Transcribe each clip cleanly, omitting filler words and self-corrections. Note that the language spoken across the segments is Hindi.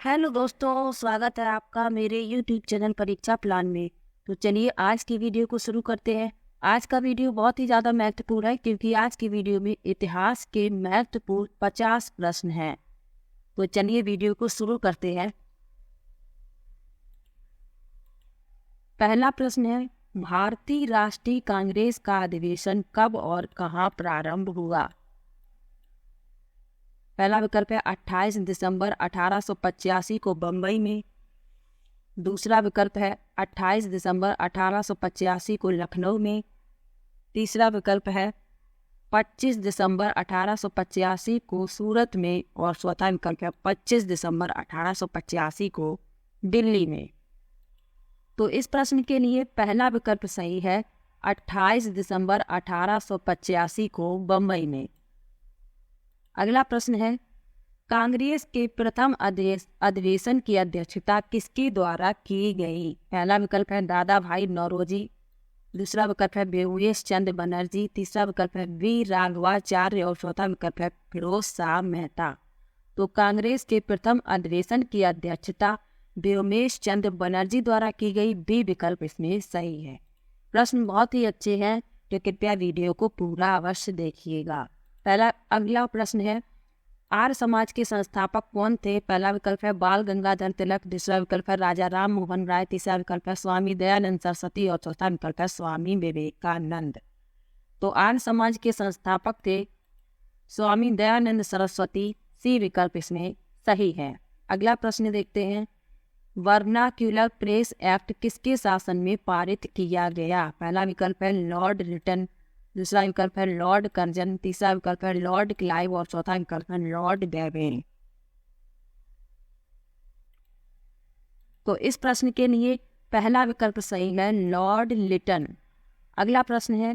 हेलो दोस्तों, स्वागत है आपका मेरे यूट्यूब चैनल परीक्षा प्लान में। तो चलिए आज की वीडियो को शुरू करते हैं। आज का वीडियो बहुत ही ज़्यादा महत्वपूर्ण है क्योंकि आज की वीडियो में इतिहास के महत्वपूर्ण 50 प्रश्न हैं। तो चलिए वीडियो को शुरू करते हैं। पहला प्रश्न है, भारतीय राष्ट्रीय कांग्रेस का अधिवेशन कब और कहाँ प्रारंभ हुआ? पहला विकल्प है 28 दिसंबर 1885 को बम्बई में। दूसरा विकल्प है 28 दिसंबर 1885 को लखनऊ में। तीसरा विकल्प है 25 दिसंबर 1885 को सूरत में। और चौथा विकल्प है 25 दिसंबर 1885 को दिल्ली में। तो इस प्रश्न के लिए पहला विकल्प सही है, 28 दिसंबर 1885 को बम्बई में। अगला प्रश्न है, कांग्रेस के प्रथम अधिवेशन की अध्यक्षता किसके द्वारा की गई? पहला विकल्प है दादा भाई नौरोजी। दूसरा विकल्प है बेहुएश चंद बनर्जी। तीसरा विकल्प है वी राघवाचार्य। और चौथा विकल्प है फिरोज शाह मेहता। तो कांग्रेस के प्रथम अधिवेशन की अध्यक्षता बेहुएश चंद बनर्जी द्वारा की गई। बी विकल्प इसमें सही है। प्रश्न बहुत ही अच्छे हैं, तो कृपया वीडियो को पूरा अवश्य देखिएगा। अगला प्रश्न है, आर्य समाज के संस्थापक कौन थे? पहला विकल्प है बाल गंगाधर तिलक। दूसरा विकल्प है राजा राम मोहन राय। तीसरा विकल्प है स्वामी दयानंद सरस्वती। और चौथा विकल्प है स्वामी विवेकानंद। तो आर्य समाज के संस्थापक थे स्वामी दयानंद सरस्वती। सी विकल्प इसमें सही है। अगला प्रश्न देखते हैं, वर्नाक्यूलर प्रेस एक्ट किसके शासन में पारित किया गया? पहला विकल्प है लॉर्ड रिटन। दूसरा विकल्प है लॉर्ड कर्जन। तीसरा विकल्प है लॉर्ड क्लाइव। और चौथा विकल्प है लॉर्ड बेवेन। तो इस प्रश्न के लिए पहला विकल्प सही है, लॉर्ड लिटन। अगला प्रश्न है,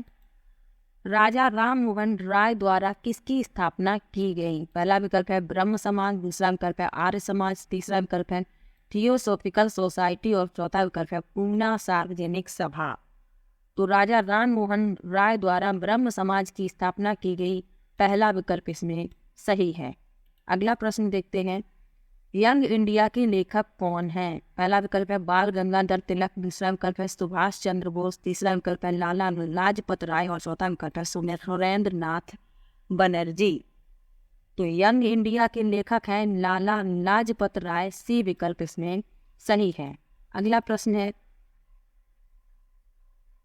राजा राम मोहन राय द्वारा किसकी स्थापना की गई? पहला विकल्प है ब्रह्म समाज। दूसरा विकल्प है आर्य समाज। तीसरा विकल्प है थियोसॉफिकल सोसाइटी। और चौथा विकल्प है पूना सार्वजनिक सभा। तो राजा राम मोहन राय द्वारा ब्रह्म समाज की स्थापना की गई। पहला विकल्प इसमें सही है। अगला प्रश्न देखते हैं, यंग इंडिया के लेखक कौन हैं? पहला विकल्प है बाल गंगाधर तिलक। दूसरा विकल्प है सुभाष चंद्र बोस। तीसरा विकल्प है लाला लाजपत राय। और चौथा विकल्प है सुरेंद्र नाथ बनर्जी। तो यंग इंडिया के लेखक हैं लाला लाजपत राय। सी विकल्प इसमें सही है। अगला प्रश्न है,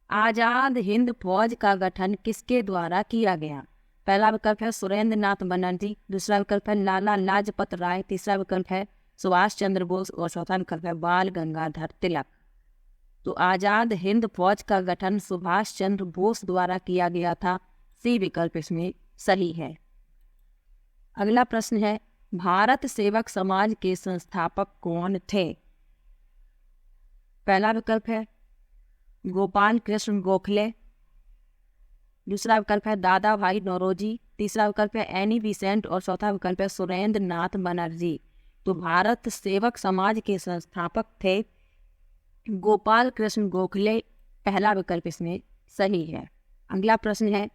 आजाद हिंद फौज का गठन किसके द्वारा किया गया? पहला विकल्प है सुरेंद्र नाथ बनर्जी। दूसरा विकल्प है लाला लाजपत राय। तीसरा विकल्प है सुभाष चंद्र बोस। और चौथा विकल्प है बाल गंगाधर तिलक। तो आजाद हिंद फौज का गठन सुभाष चंद्र बोस द्वारा किया गया था। सी विकल्प इसमें सही है। अगला प्रश्न है, भारत सेवक समाज के संस्थापक कौन थे? पहला विकल्प है गोपाल कृष्ण गोखले। दूसरा विकल्प है दादा भाई नौरोजी। तीसरा विकल्प है एनी बिसेंट। और चौथा विकल्प है सुरेंद्र नाथ बनर्जी। तो भारत सेवक समाज के संस्थापक थे गोपाल कृष्ण गोखले। पहला विकल्प इसमें सही है। अगला प्रश्न है,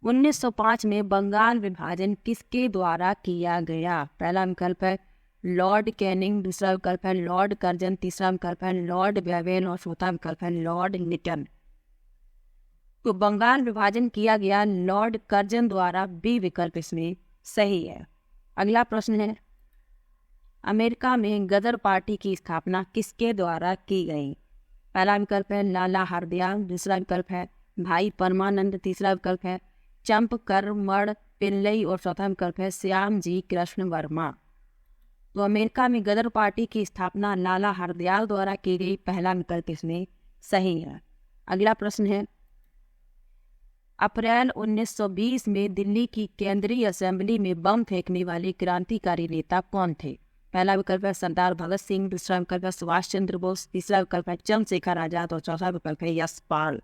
1905 में बंगाल विभाजन किसके द्वारा किया गया? पहला विकल्प है लॉर्ड कैनिंग। दूसरा विकल्प है लॉर्ड कर्जन। तीसरा विकल्प है लॉर्ड बेवेन। और चौथा विकल्प है लॉर्ड लिटन। तो बंगाल विभाजन किया गया लॉर्ड कर्जन द्वारा। बी विकल्प इसमें सही है। अगला प्रश्न है, अमेरिका में गदर पार्टी की स्थापना किसके द्वारा की गई? पहला विकल्प है लाला हरदयाल। दूसरा विकल्प है भाई परमानंद। तीसरा विकल्प है चंपकरमण पिल्लई। और चौथा विकल्प है श्याम जी कृष्ण वर्मा। तो अमेरिका में गदर पार्टी की स्थापना लाला हरदयाल द्वारा की गई। पहला विकल्प इसमें सही है। अगला प्रश्न है, अप्रैल 1920 में दिल्ली की केंद्रीय असेंबली में बम फेंकने वाले क्रांतिकारी नेता कौन थे? पहला विकल्प है सरदार भगत सिंह। दूसरा विकल्प है सुभाष चंद्र बोस। तीसरा विकल्प है चंद्रशेखर आजाद। और चौथा विकल्प है यशपाल।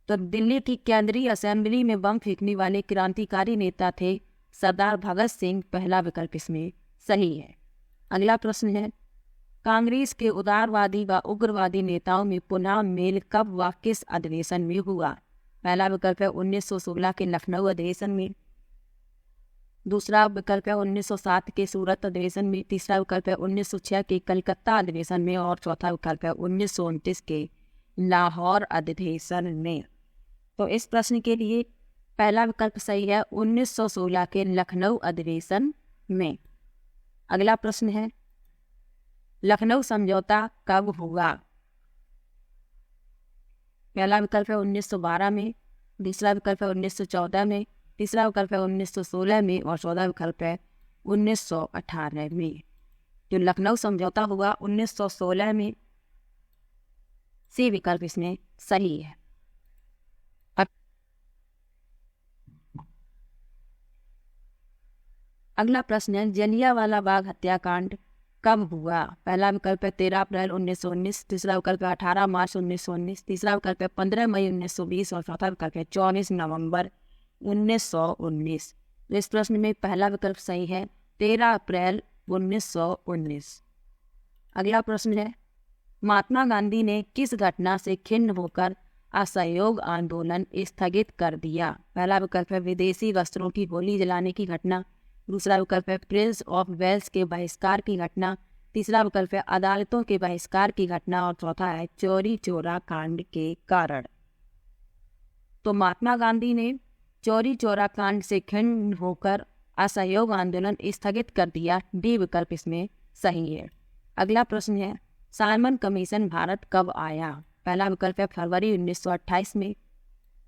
तो दिल्ली की केंद्रीय असेंबली में बम फेंकने वाले क्रांतिकारी नेता थे सरदार भगत सिंह। पहला विकल्प इसमें सही है। अगला प्रश्न है, कांग्रेस के उदारवादी व उग्रवादी नेताओं में पुनः मेल कब व किस अधिवेशन में हुआ? पहला विकल्प है 1916 के लखनऊ अधिवेशन में, दूसरा विकल्प है 1907 के सूरत अधिवेशन में, तीसरा विकल्प है 1906 के कलकत्ता अधिवेशन में और चौथा विकल्प है 1929 के लाहौर अधिवेशन में। तो इस प्रश्न के लिए पहला विकल्प सही है 1916 के लखनऊ अधिवेशन में। अगला प्रश्न है लखनऊ समझौता कब हुआ? पहला विकल्प है 1912 में, दूसरा विकल्प है 1914 में, तीसरा विकल्प है 1916 में और चौथा विकल्प है 1918 में। जो लखनऊ समझौता हुआ 1916 में, सी विकल्प इसमें सही है। अगला प्रश्न है जलियांवाला बाग हत्याकांड कब हुआ? पहला विकल्प है 13 अप्रैल 1919, दूसरा विकल्प है 18 मार्च 1919, तीसरा विकल्प है 15 मई 1920 और चौथा विकल्प है 24 नवंबर 1919। इस प्रश्न में पहला विकल्प सही है 13 अप्रैल 1919। अगला प्रश्न है महात्मा गांधी ने किस घटना से खिन्न होकर असहयोग आंदोलन स्थगित कर दिया? पहला विकल्प है विदेशी वस्त्रों की गोली जलाने की घटना, दूसरा विकल्प है प्रिंस ऑफ वेल्स के बहिष्कार की घटना, तीसरा विकल्प है अदालतों के बहिष्कार की घटना और चौथा है चौरी चौरा कांड के कारण। तो महात्मा गांधी ने चौरी चौरा कांड से खिन्न होकर असहयोग आंदोलन स्थगित कर दिया, डी विकल्प इसमें सही है। अगला प्रश्न है साइमन कमीशन भारत कब आया? पहला विकल्प है फरवरी 1928 में,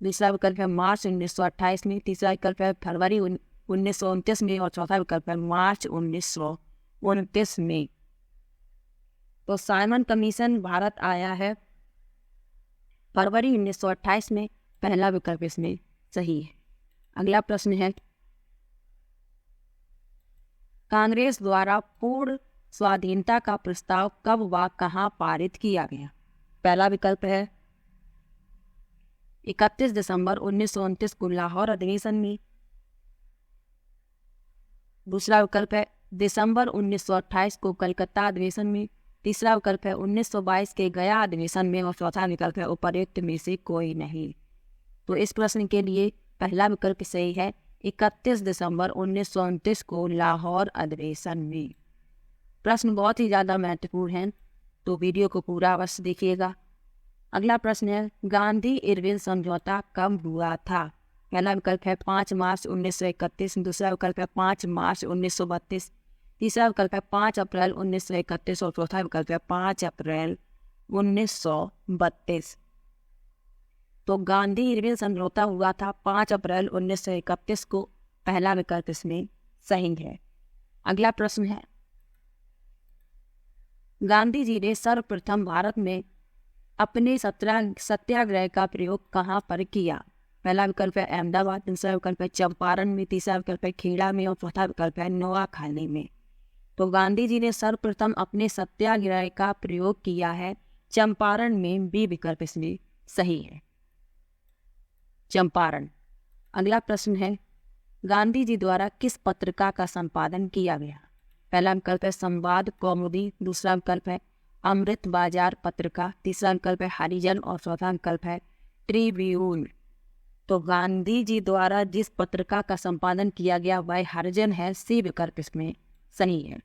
दूसरा विकल्प है मार्च 1928 में, तीसरा विकल्प है फरवरी 1929 में और चौथा विकल्प है मार्च 1929 में। तो साइमन कमीशन भारत आया है फरवरी 1928 में, पहला विकल्प इसमें सही है। अगला प्रश्न है कांग्रेस द्वारा पूर्ण स्वाधीनता का प्रस्ताव कब व कहां पारित किया गया? पहला विकल्प है 31 दिसंबर 1929 को लाहौर अधिवेशन में, दूसरा विकल्प है दिसंबर 1928 को कलकत्ता अधिवेशन में, तीसरा विकल्प है 1922 के गया अधिवेशन में और चौथा विकल्प है उपर्युक्त में से कोई नहीं। तो इस प्रश्न के लिए पहला विकल्प सही है 31 दिसंबर 1929 को लाहौर अधिवेशन में। प्रश्न बहुत ही ज़्यादा महत्वपूर्ण है, तो वीडियो को पूरा अवश्य देखिएगा। अगला प्रश्न है गांधी इरविन समझौता कब हुआ था? पहला विकल्प है 5 मार्च 1931, दूसरा विकल्प है 5 मार्च 1932, तीसरा विकल्प है 5 अप्रैल 1931 और चौथा विकल्प है 5 अप्रैल 1932। तो गांधी इरविन समझौता हुआ था 5 अप्रैल 1931 को, पहला विकल्प इसमें सही है। अगला प्रश्न है गांधी जी ने सर्वप्रथम भारत में अपने सत्याग्रह का प्रयोग कहाँ पर किया? पहला विकल्प है अहमदाबाद, दूसरा विकल्प है चंपारण में, तीसरा विकल्प है खेड़ा में और चौथा विकल्प है नोआखाली में। तो गांधी जी ने सर्वप्रथम अपने सत्याग्रह का प्रयोग किया है चंपारण में, बी विकल्प इसमें सही है, चंपारण। अगला प्रश्न है गांधी जी द्वारा किस पत्रिका का संपादन किया गया? पहला विकल्प है संवाद कौमुदी, दूसरा विकल्प है अमृत बाजार पत्रिका, तीसरा विकल्प है हरिजन और चौथा विकल्प है ट्रिब्यून। तो गांधी जी द्वारा जिस पत्रिका का संपादन किया गया वह हरिजन है, सी विकल्प इसमें सही है।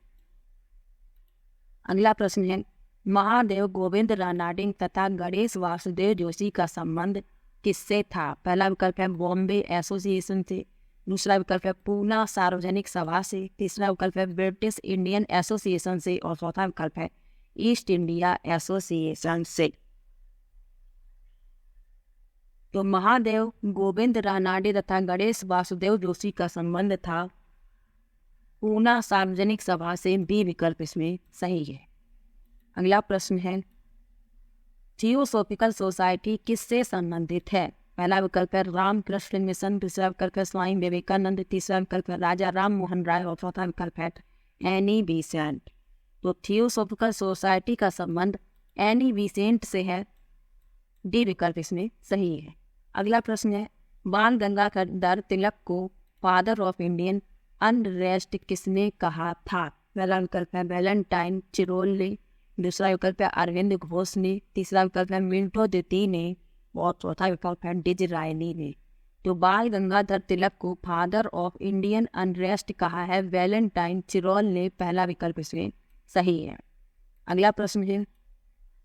अगला प्रश्न है महादेव गोविंद रानाडिंग तथा गणेश वासुदेव जोशी का संबंध किससे था? पहला विकल्प है बॉम्बे एसोसिएशन से, दूसरा विकल्प है पूना सार्वजनिक सभा से, तीसरा विकल्प है ब्रिटिश इंडियन एसोसिएशन से और चौथा विकल्प है ईस्ट इंडिया एसोसिएशन से। तो महादेव गोविंद रानाडे तथा गणेश वासुदेव जोशी का संबंध था पूना सार्वजनिक सभा से, बी विकल्प इसमें सही है। अगला प्रश्न है थियोसॉफिकल सोसाइटी किससे संबंधित है? पहला विकल्प है रामकृष्ण मिशन, दूसरा विकल्प है स्वामी विवेकानंद, तीसरा विकल्प है राजा राम मोहन राय और चौथा विकल्प है एनी बेसेंट। तो थियोसॉफिकल सोसाइटी का संबंध एनी बेसेंट से है, डी विकल्प इसमें सही है। अगला प्रश्न है बाल गंगाधर तिलक को फादर ऑफ इंडियन अनरेस्ट किसने कहा था? पहला विकल्प है वैलेंटाइन चिरोल ने, दूसरा विकल्प है अरविंद घोष ने, तीसरा विकल्प है मिंटो द्वितीय ने और चौथा विकल्प है डिजरायली ने। तो बाल गंगाधर तिलक को फादर ऑफ इंडियन अनरेस्ट कहा है वैलेंटाइन चिरोल ने। पहला विकल्प इसमें सही है। अगला प्रश्न है,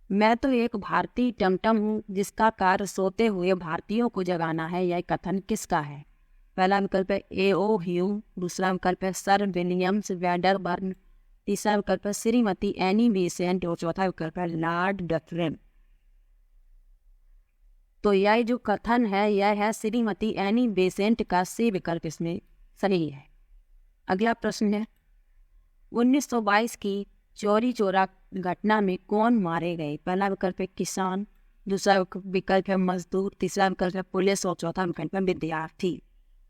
मैं तो एक भारतीय टमटम हूँ जिसका कार्य सोते हुए भारतीयों को जगाना है, यह कथन किसका है? पहला विकल्प है A.O. ह्यूम, दूसरा विकल्प है सर विलियम्स वेडरबर्न, तीसरा विकल्प है श्रीमती एनी बेसेंट और चौथा विकल्प है लॉर्ड डफरिन। तो यह जो कथन है यह है श्रीमती एनी बेसेंट का सी विकल्प इसमें सही है। अगला प्रश्न है, 1922 की चौरी चौरा घटना में कौन मारे गए? पहला विकल्प है किसान, दूसरा विकल्प है मजदूर, तीसरा विकल्प है पुलिस और चौथा विकल्प है विद्यार्थी।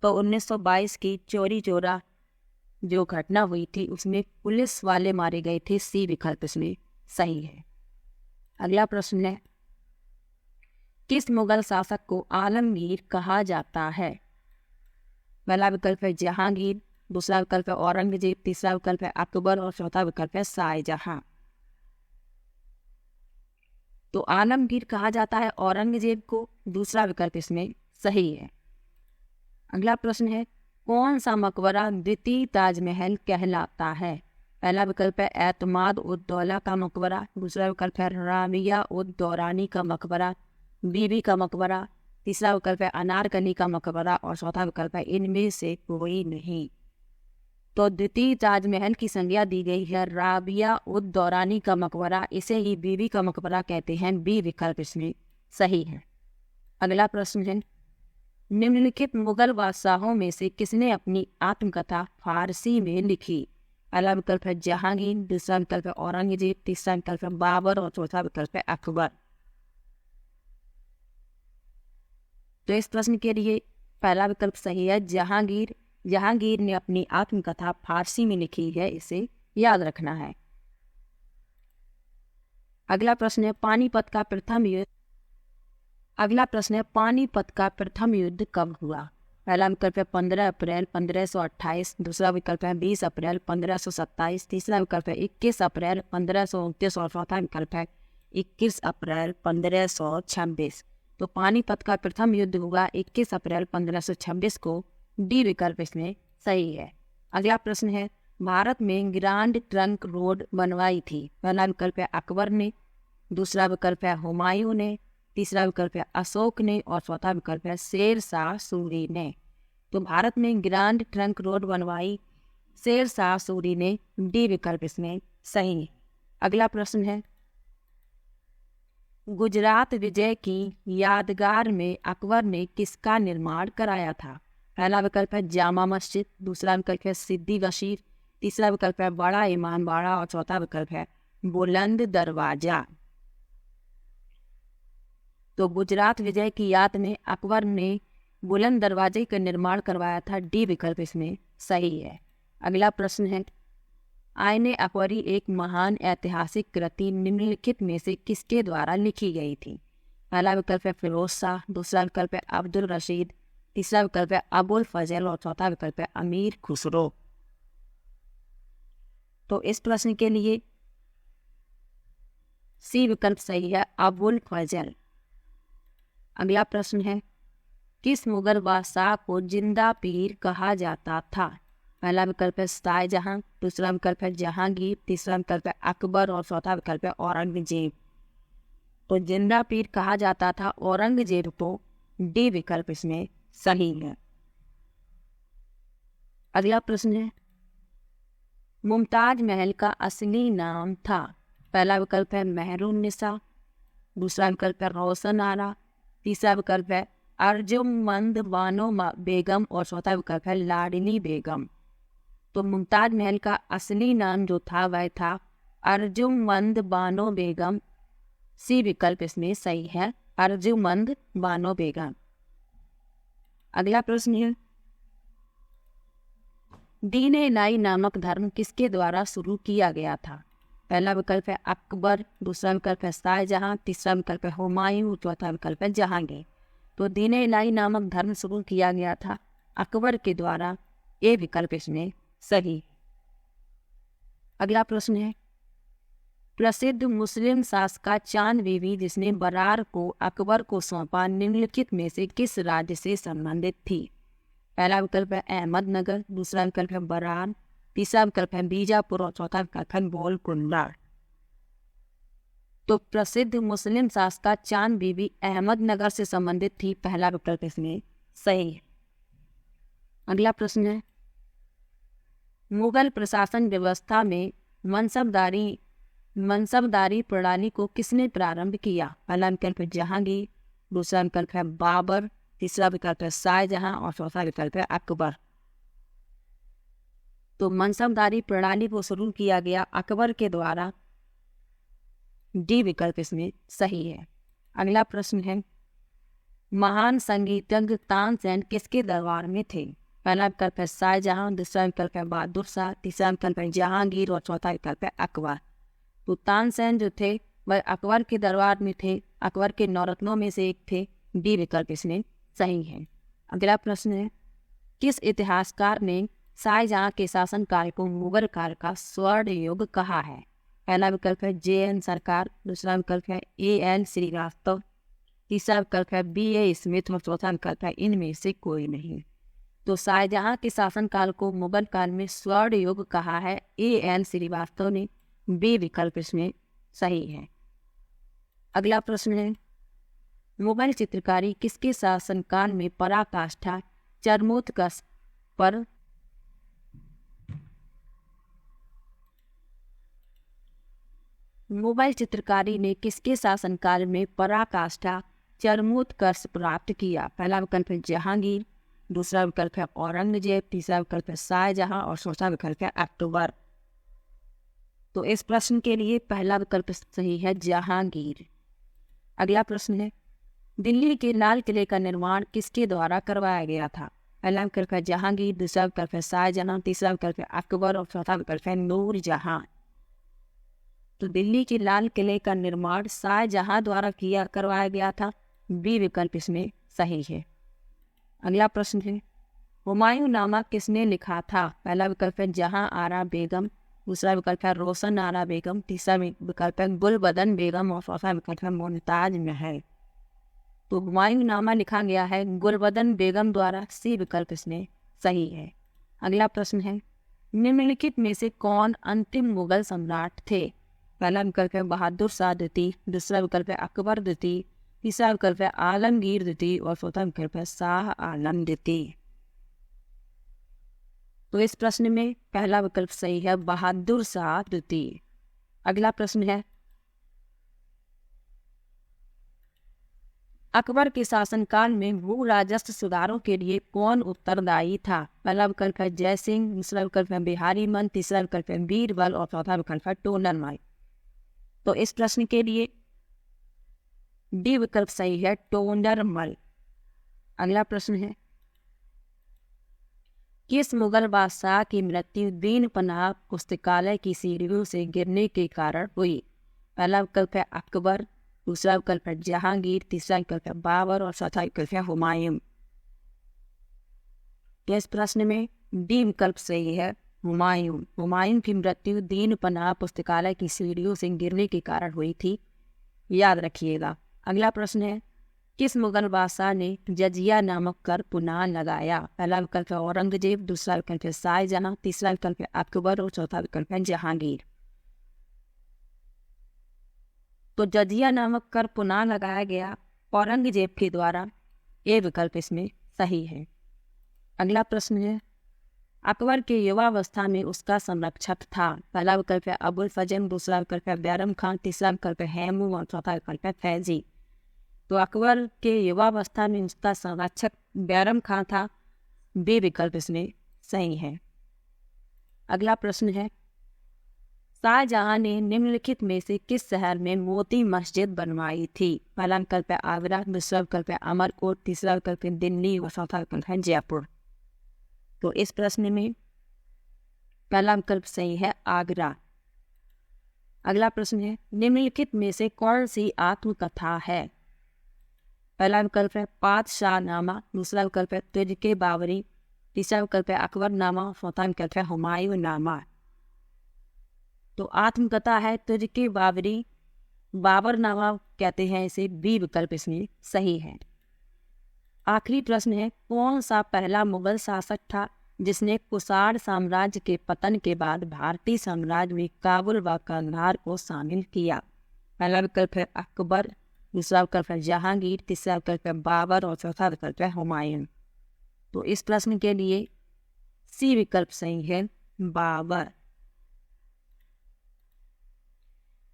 तो 1922 की चौरी चौरा जो घटना हुई थी उसमें पुलिस वाले मारे गए थे, सी विकल्प इसमें सही है। अगला प्रश्न है, किस मुगल शासक को आलमगीर कहा जाता है? पहला विकल्प है जहांगीर, दूसरा विकल्प है औरंगजेब, तीसरा विकल्प है अकबर और चौथा विकल्प है शाहजहां। तो आलमगीर कहा जाता है औरंगजेब को, दूसरा विकल्प इसमें सही है। अगला प्रश्न है, कौन सा मकबरा द्वितीय ताजमहल कहलाता है? पहला विकल्प है एतमाद उद दौला का मकबरा, दूसरा विकल्प है राबिया उद दौरानी का मकबरा, बीबी का मकबरा, तीसरा विकल्प है अनारकली का मकबरा और चौथा विकल्प है इनमें से कोई नहीं। तो द्वितीय ताजमहल की संज्ञा दी गई है राबिया उद दौरानी का मकबरा, इसे ही बीबी का मकबरा कहते हैं, बी विकल्प इसमें सही है। अगला प्रश्न है, निम्नलिखित मुगल बादशाहों में से किसने अपनी आत्मकथा फारसी में लिखी? पहला विकल्प है जहांगीर, दूसरा विकल्प है औरंगजेब, तीसरा विकल्प है बाबर और चौथा विकल्प है अकबर। तो इस प्रश्न के लिए पहला विकल्प सही है जहांगीर। जहांगीर ने अपनी आत्मकथा फारसी में लिखी है, इसे याद रखना है। अगला प्रश्न है, पानीपत का प्रथम युद्ध कब हुआ? पहला विकल्प है 15 अप्रैल 1528, दूसरा विकल्प है 20 अप्रैल 1527, तीसरा विकल्प है 21 अप्रैल 1529 और चौथा विकल्प है 21 अप्रैल 1526। तो पानीपत का प्रथम युद्ध हुआ 21 अप्रैल 1526 को, डी विकल्प इसमें सही है। अगला प्रश्न है, भारत में ग्रांड ट्रंक रोड बनवाई थी? पहला विकल्प है अकबर ने, दूसरा विकल्प है हुमायूं ने, तीसरा विकल्प है अशोक ने और चौथा विकल्प है शेर शाह सूरी ने। तो भारत में ग्रांड ट्रंक रोड बनवाई शेर शाह सूरी ने, डी विकल्प इसमें सही है। अगला प्रश्न है, गुजरात विजय की यादगार में अकबर ने किसका निर्माण कराया था? पहला विकल्प है जामा मस्जिद, दूसरा विकल्प है सिद्दी गशीर, तीसरा विकल्प है बड़ा इमामबाड़ा और चौथा विकल्प है बुलंद दरवाजा। तो गुजरात विजय की याद में अकबर ने बुलंद दरवाजे का निर्माण करवाया था, डी विकल्प इसमें सही है। अगला प्रश्न है, आईने अकबरी एक महान ऐतिहासिक कृति निम्नलिखित में से किसके द्वारा लिखी गई थी? पहला विकल्प है फिरोज शाह, दूसरा विकल्प है अब्दुल रशीद, तीसरा विकल्प है अबुल फजल और चौथा विकल्प है अमीर खुसरो। तो इस प्रश्न के लिए सी विकल्प सही है, अबुल फजल। अगला प्रश्न है, किस मुगल बादशाह को जिंदा पीर कहा जाता था? पहला विकल्प है शाहजहां, दूसरा विकल्प है जहांगीर, तीसरा विकल्प है अकबर और चौथा विकल्प है औरंगजेब। तो जिंदा पीर कहा जाता था औरंगजेब को, डी विकल्प इसमें सही है। अगला प्रश्न है, मुमताज महल का असली नाम था? पहला विकल्प है मेहरुन्निसा, दूसरा विकल्प है रोशन आरा, तीसरा विकल्प है अर्जुमंद बानो बेगम और चौथा विकल्प है लाडली बेगम। तो मुमताज महल का असली नाम जो था वह था अर्जुमंद बानो बेगम, सी विकल्प इसमें सही है, अर्जुमंद बानो बेगम। अगला प्रश्न है, दीन इलाही नामक धर्म किसके द्वारा शुरू किया गया था? पहला विकल्प है अकबर, दूसरा विकल्प है शाहजहां, तीसरा विकल्प है हुमायूं, चौथा विकल्प है जहांगीर। तो दीन इलाही नामक धर्म शुरू किया गया था अकबर के द्वारा, ये विकल्प इसमें सही। अगला प्रश्न है, प्रसिद्ध मुस्लिम शासका चांद बीबी जिसने बरार को अकबर को सौंपा निम्नलिखित में से किस राज्य से संबंधित थी? पहला विकल्प है अहमदनगर, दूसरा विकल्प है बरार, तीसरा विकल्प है बीजापुर और चौथा विकल्प है गोलकुंडा। तो प्रसिद्ध मुस्लिम शासका चांद बीबी अहमदनगर से संबंधित थी, पहला विकल्प इसमें सही है। अगला प्रश्न है, मुगल प्रशासन व्यवस्था में मनसबदारी प्रणाली को किसने प्रारंभ किया? पहला विकल्प है जहांगीर, दूसरा विकल्प है बाबर, तीसरा विकल्प है शाहजहां और चौथा विकल्प है अकबर। तो मनसबदारी प्रणाली को शुरू किया गया अकबर के द्वारा, डी विकल्प इसमें सही है। अगला प्रश्न है, महान संगीतज्ञ तानसेन किसके दरबार में थे? पहला विकल्प है शाहजहां, दूसरा विकल्प है बहादुर शाह, तीसरा विकल्प है जहांगीर और चौथा विकल्प है अकबर। तो तानसेन जो थे वह अकबर के दरबार में थे, अकबर के नौरत्नों में से एक थे, डी विकल्प इसमें सही है। अगला प्रश्न है, किस इतिहासकार ने शाहजहां के शासनकाल को मुगल काल का स्वर्ण युग कहा है? पहला विकल्प है JN सरकार, दूसरा विकल्प है AN श्रीवास्तव, तीसरा विकल्प है BA स्मिथ और चौथा विकल्प है इनमें से कोई नहीं। तो शाहजहां के शासनकाल को मुगल काल में स्वर्ण युग कहा है AN श्रीवास्तव ने, बी विकल्प इसमें सही है। अगला प्रश्न है, मुगल चित्रकारी किसके शासनकाल में पराकाष्ठा चरमोत्कर्ष पर मुगल चित्रकारी ने किसके शासनकाल में पराकाष्ठा चरमोत्कर्ष प्राप्त किया? पहला विकल्प है जहांगीर, दूसरा विकल्प है औरंगजेब, तीसरा विकल्प है शाहजहां और चौथा विकल्प है अक्टूबर। तो इस प्रश्न के लिए पहला विकल्प सही है जहांगीर। अगला प्रश्न है, दिल्ली के लाल किले का निर्माण किसके द्वारा करवाया गया था? पहला विकल्प है जहांगीर, दूसरा विकल्प है शाहजहां, तीसरा विकल्प है अकबर और चौथा विकल्प है नूरजहां। तो दिल्ली के लाल किले का निर्माण शाहजहां द्वारा करवाया गया था, बी विकल्प इसमें सही है। अगला प्रश्न है, हुमायूंनामा किसने लिखा था? पहला विकल्प है जहां आरा बेगम, दूसरा विकल्प है रोशन आरा बेगम, तीसरा विकल्प है गुलबदन बेगम और चौथा विकल्प है मुमताज महल। तो हुमायूंनामा लिखा गया है गुलबदन बेगम द्वारा, सी विकल्प इसमें सही है। अगला प्रश्न है, निम्नलिखित में से कौन अंतिम मुगल सम्राट थे? पहला विकल्प है बहादुर शाह द्वितीय, दूसरा विकल्प है अकबर द्वितीय, तीसरा विकल्प है आलमगीर द्वितीय और चौथा विकल्प है शाह आलम द्वितीय। तो इस प्रश्न में पहला विकल्प सही है बहादुर शाह द्वितीय। अगला प्रश्न है, अकबर के शासनकाल में भू राजस्व सुधारों के लिए कौन उत्तरदायी था? पहला विकल्प है जय सिंह, दूसरा विकल्प है बिहारी मन, तीसरा विकल्प है बीरबल और चौथा विकल्प है टोडरमल। तो इस प्रश्न के लिए डी विकल्प सही है टोडरमल। अगला प्रश्न है, किस मुगल बादशाह की मृत्यु दीन पनाह पुस्तकालय की सीढ़ियों से गिरने के कारण हुई? पहला विकल्प है अकबर, दूसरा विकल्प है जहांगीर, तीसरा विकल्प है बाबर और चौथा विकल्प है हुमायूं। इस प्रश्न में डी विकल्प सही है हुमायूं। हुमायूं की मृत्यु दीन पनाह पुस्तकालय की सीढ़ियों से गिरने के कारण हुई थी, याद रखिएगा। अगला प्रश्न है, किस मुगल बादशाह ने जजिया नामक कर पुनः लगाया? पहला विकल्प है औरंगजेब, दूसरा विकल्प है शाहजहां, तीसरा विकल्प है अकबर और चौथा विकल्प है जहांगीर। तो जजिया नामक कर पुनः लगाया गया औरंगजेब के द्वारा, ये विकल्प इसमें सही है। अगला प्रश्न है, अकबर के युवावस्था में उसका संरक्षक था? पहला विकल्प है अबुल फजल, दूसरा विकल्प है बैरम खान, तीसरा विकल्प है हैमू और चौथा विकल्प है फैजी। तो अकबर के युवावस्था में उसका संरक्षक बैरम खान था, बी विकल्प इसमें सही है। अगला प्रश्न है, शाहजहां ने निम्नलिखित में से किस शहर में मोती मस्जिद बनवाई थी? पहला विकल्प है आगरा, दूसरा विकल्प है अमरकोट, तीसरा विकल्प है दिल्ली और चौथा विकल्प है जयपुर। तो इस प्रश्न में पहला विकल्प सही है आगरा। अगला प्रश्न है, निम्नलिखित में से कौन सी आत्मकथा है? पहला विकल्प है पातशाहनामा, दूसरा विकल्प है तुर्के बाबरी, तीसरा विकल्प है अकबरनामा, चौथा विकल्प है हुमायूंनामा। तो आत्मकथा है तुझ के बाबरी, बाबर नामा कहते हैं इसे, बी विकल्प इसमें सही है। आखिरी प्रश्न है, कौन सा पहला मुगल शासक था जिसने कुषाण साम्राज्य के पतन के बाद भारतीय साम्राज्य में काबुल व कंधार को शामिल किया? पहला विकल्प है अकबर, दूसरा विकल्प है जहांगीर, तीसरा विकल्प है बाबर और चौथा विकल्प है हुमायूं। तो इस प्रश्न के लिए सी विकल्प सही है, बाबर।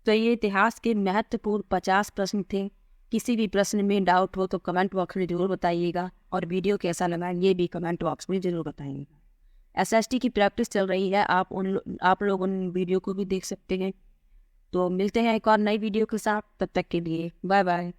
तो ये इतिहास के महत्वपूर्ण 50 प्रश्न थे। किसी भी प्रश्न में डाउट हो तो कमेंट बॉक्स में जरूर बताइएगा, और वीडियो कैसा लगा ये भी कमेंट बॉक्स में जरूर बताइएगा। एसएसटी की प्रैक्टिस चल रही है, आप लोग उन वीडियो को भी देख सकते हैं। तो मिलते हैं एक और नई वीडियो के साथ, तब तक के लिए बाय बाय।